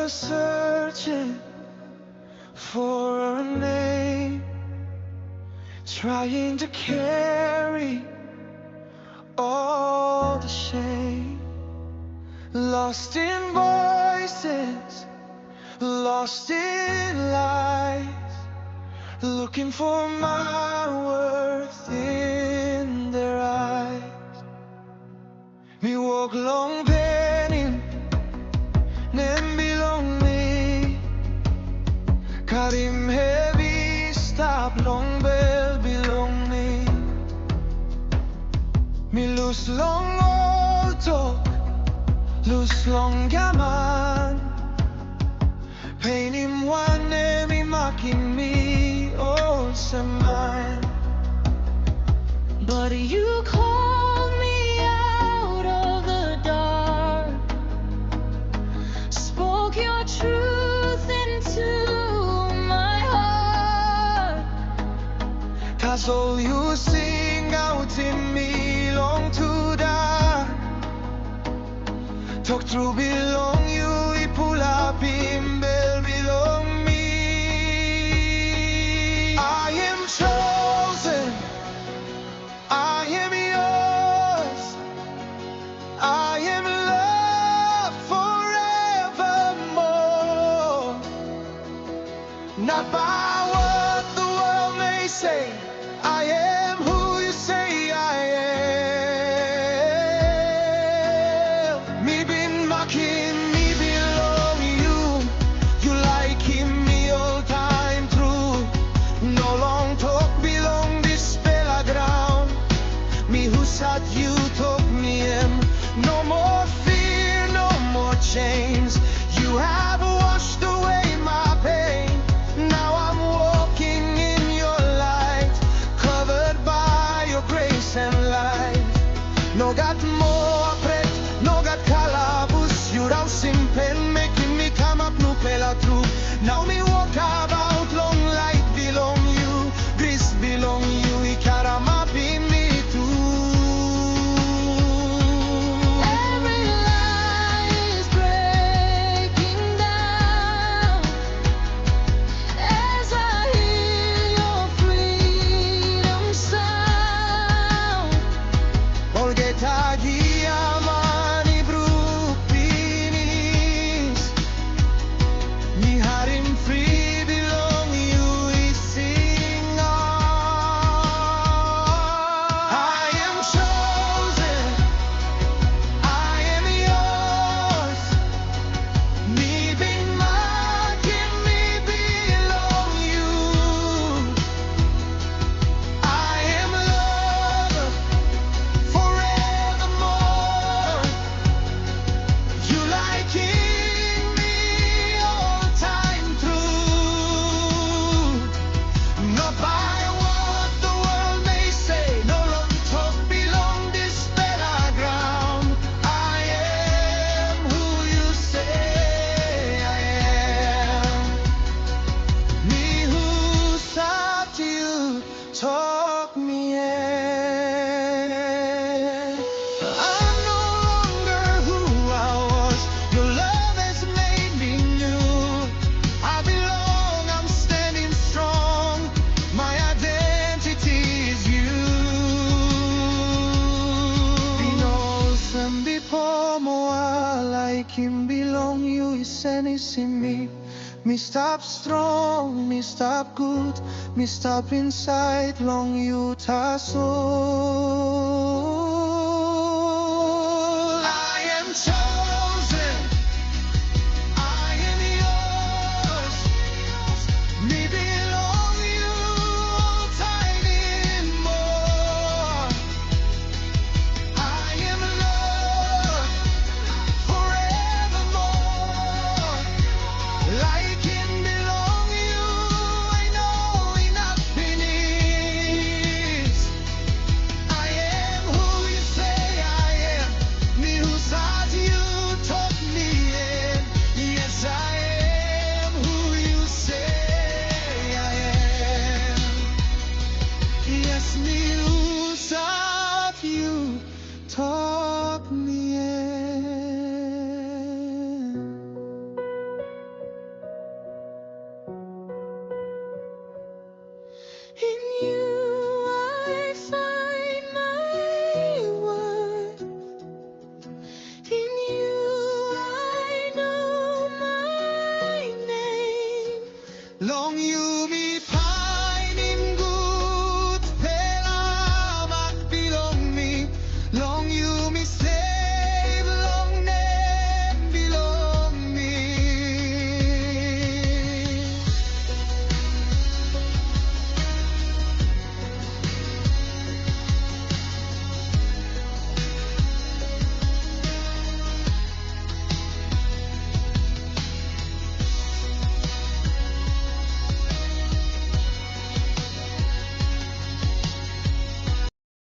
was searching for a name, trying to carry all the shame. Lost in voices, lost in lies, looking for my worth in their eyes. Me walk long pain nem belong me. Karim heavy stop long bell belong me. Me lose long auto, lose long gaman. Pain him one me mocking me all some mine. But you called me out of the dark, spoke your truth into my heart. 'Cause all you sing out in me long to die. Talk through belong you, he pull up in bell belong me. I am chosen, I am yours, I am loved forevermore. Not by what the world may say, I am who you say I am. Me been mocking, me belong you. You liking me all time through. No long talk belong this spell ground. Me Husait you took me in. No more fear, no more chains. You have washed away my pain. Now I'm walking in your light, covered by your grace and light. No got more breath, no got calabus. You don't simple, making me come up no pela through. Now me walk about long light belong you, grace belong you. He carama in me too. Every lie is breaking down as I hear your freedom sound. Olgeta giamani brupinis. Me harim free belong you, he sing on. I am chosen, I am yours. Me been marking, me belong you. I am loved forevermore. You liking me all time through. Not by what the world may say, no long talk belong this better ground. I am who you say I am. Me who sought you, talk me in. I'm no longer who I was. Your love has made me new. I belong, I'm standing strong. My identity is you. Pinos and bipomo like him belong you is anything me. Me stop strong, me stop good, me stop inside long you tassel. I am chosen, I am yours. Me belong you all time in more. I am loved forevermore. Like him belong you, I know enough beneath. I in